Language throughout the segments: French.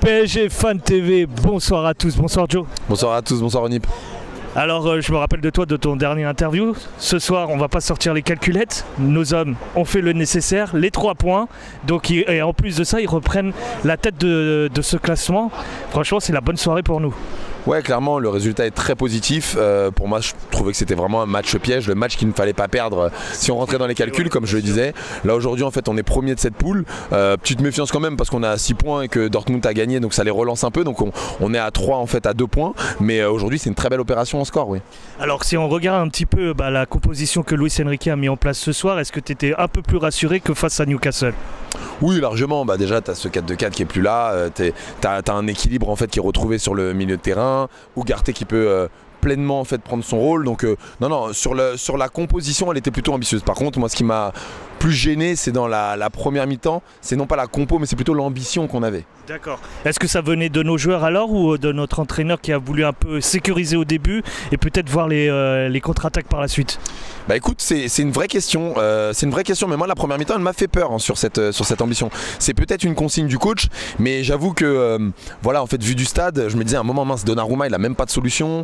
PSG Fan TV, bonsoir à tous, bonsoir Joe. Bonsoir à tous, bonsoir Onip. Alors je me rappelle de toi, de ton dernier interview. Ce soir on va pas sortir les calculettes. Nos hommes ont fait le nécessaire, les 3 points. Donc, et en plus de ça, ils reprennent la tête de ce classement. Franchement, c'est la bonne soirée pour nous. Ouais, clairement, le résultat est très positif. Pour moi, je trouvais que c'était vraiment un match piège, le match qu'il ne fallait pas perdre si on rentrait dans les calculs, comme je le disais. Là, aujourd'hui, en fait, on est premier de cette poule. Petite méfiance quand même, parce qu'on a 6 points et que Dortmund a gagné, donc ça les relance un peu. Donc, on est à 3, en fait, à 2 points. Mais aujourd'hui, c'est une très belle opération en score, oui. Alors, si on regarde un petit peu la composition que Luis Enrique a mis en place ce soir, est-ce que tu étais un peu plus rassuré que face à Newcastle? Oui, largement. Déjà, tu as ce 4-2-4 qui est plus là. Tu as un équilibre en fait, qui est retrouvé sur le milieu de terrain. Ugarte qui peut pleinement en fait, prendre son rôle. Donc, non, sur la composition, elle était plutôt ambitieuse. Par contre, moi, ce qui m'a plus gêné, c'est dans la première mi-temps. C'est non pas la compo, mais c'est plutôt l'ambition qu'on avait. D'accord. Est-ce que ça venait de nos joueurs alors ou de notre entraîneur qui a voulu un peu sécuriser au début et peut-être voir les contre-attaques par la suite? Bah écoute, c'est une vraie question. C'est une vraie question, mais moi la première mi-temps elle m'a fait peur sur cette ambition. C'est peut-être une consigne du coach, mais j'avoue que voilà, en fait, vu du stade, je me disais à un moment, mince, Donnarumma il a même pas de solution.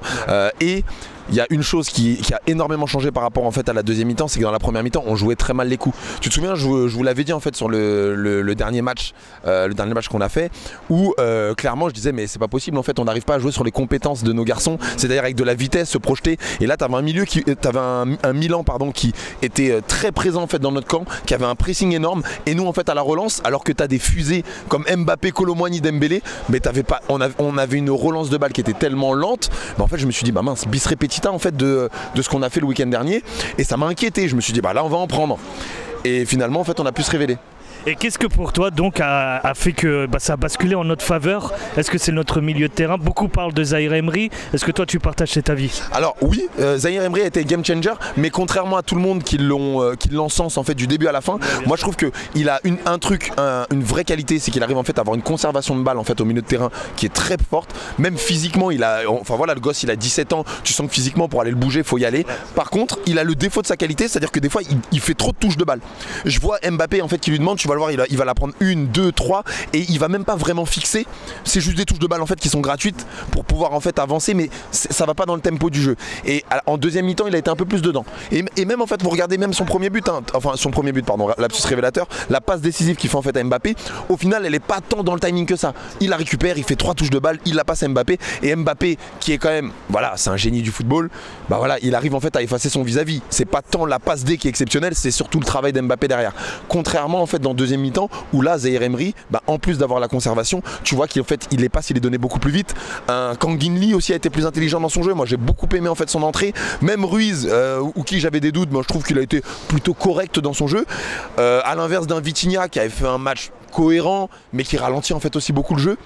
Et il y a une chose qui a énormément changé par rapport en fait à la deuxième mi-temps, c'est que dans la première mi-temps on jouait très mal les coups. Tu te souviens, je vous l'avais dit en fait sur le dernier match qu'on a fait, où clairement je disais mais c'est pas possible en fait, on n'arrive pas à jouer sur les compétences de nos garçons, c'est-à-dire avec de la vitesse, se projeter. Et là t'avais un Milan qui était très présent en fait dans notre camp, qui avait un pressing énorme, et nous en fait à la relance, alors que t'as des fusées comme Mbappé, Kolo Muani, Dembélé, mais on avait une relance de balle qui était tellement lente. En fait je me suis dit bah mince, bis repetita en fait de ce qu'on a fait le week-end dernier, et ça m'a inquiété. Je me suis dit bah là on va en prendre, et finalement en fait on a pu se révéler. Et qu'est-ce que pour toi donc a fait que ça a basculé en notre faveur? Est-ce que c'est notre milieu de terrain? Beaucoup parlent de Zahir Emery. Est-ce que toi tu partages cet avis? Alors oui, Zahir Emery a été game changer, mais contrairement à tout le monde qui l'encensent en fait du début à la fin, moi je trouve qu'il a une vraie qualité, c'est qu'il arrive en fait à avoir une conservation de balle en fait au milieu de terrain qui est très forte. Même physiquement, le gosse il a 17 ans, tu sens que physiquement pour aller le bouger, il faut y aller. Par contre, il a le défaut de sa qualité, c'est-à-dire que des fois il fait trop de touches de balle. Je vois Mbappé en fait qui lui demande, tu vas le voir, il va la prendre 1, 2, 3 et il va même pas vraiment fixer. C'est juste des touches de balle en fait qui sont gratuites pour pouvoir en fait avancer, mais ça va pas dans le tempo du jeu. Et en deuxième mi-temps, il a été un peu plus dedans. Et même en fait, vous regardez même son premier but, lapsus révélateur, la passe décisive qu'il fait en fait à Mbappé. Au final, elle est pas tant dans le timing que ça. Il la récupère, il fait 3 touches de balle, il la passe à Mbappé, et Mbappé qui est quand même, voilà, c'est un génie du football. Bah voilà, il arrive en fait à effacer son vis-à-vis. C'est pas tant la passe D qui est exceptionnelle, c'est surtout le travail d'Mbappé derrière. Contrairement en fait dans deuxième mi-temps où là Zahir Emery, en plus d'avoir la conservation, tu vois qu'il les passes il est donné beaucoup plus vite. Kangin Lee aussi a été plus intelligent dans son jeu. Moi j'ai beaucoup aimé en fait son entrée. Même Ruiz, ou qui j'avais des doutes, moi je trouve qu'il a été plutôt correct dans son jeu. À l'inverse d'un Vitinha qui avait fait un match cohérent mais qui ralentit en fait aussi beaucoup le jeu.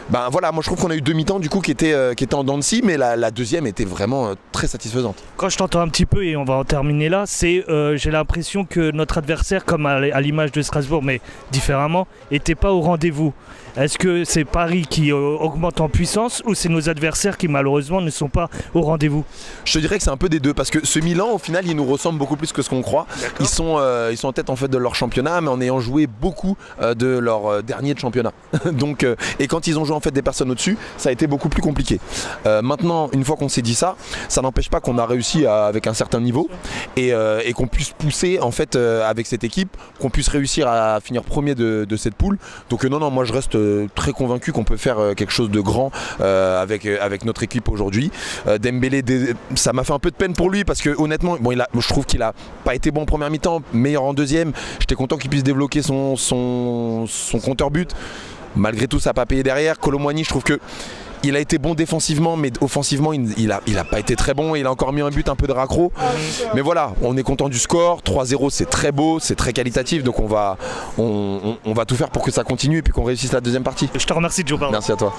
Voilà, moi je trouve qu'on a eu 2 mi-temps du coup qui étaient en dents de scie, mais la deuxième était vraiment très satisfaisante. Quand je t'entends un petit peu, et on va en terminer là, c'est j'ai l'impression que notre adversaire, comme à l'image de Strasbourg, mais différemment, n'était pas au rendez-vous. Est-ce que c'est Paris qui augmente en puissance ou c'est nos adversaires qui malheureusement ne sont pas au rendez-vous? Je te dirais que c'est un peu des deux, parce que ce Milan au final il nous ressemble beaucoup plus que ce qu'on croit. Ils sont en tête en fait de leur championnat, mais en ayant joué beaucoup de leur dernier de championnat. Donc, et quand ils ont joué en fait des personnes au-dessus, ça a été beaucoup plus compliqué. Maintenant, une fois qu'on s'est dit ça n'empêche pas qu'on a réussi avec un certain niveau et qu'on puisse pousser en fait avec cette équipe, qu'on puisse réussir à finir premier de cette poule. Donc non, moi je reste très convaincu qu'on peut faire quelque chose de grand avec notre équipe aujourd'hui. Dembélé, ça m'a fait un peu de peine pour lui parce que honnêtement, je trouve qu'il a pas été bon en première mi-temps, meilleur en deuxième. J'étais content qu'il puisse débloquer son compteur but. Malgré tout, ça n'a pas payé derrière. Kolo Muani, je trouve que il a été bon défensivement, mais offensivement, il a pas été très bon. Il a encore mis un but un peu de raccro. Mais voilà, on est content du score. 3-0, c'est très beau, c'est très qualitatif. Donc on va tout faire pour que ça continue et puis qu'on réussisse la deuxième partie. Je te remercie, Joe. Merci à toi.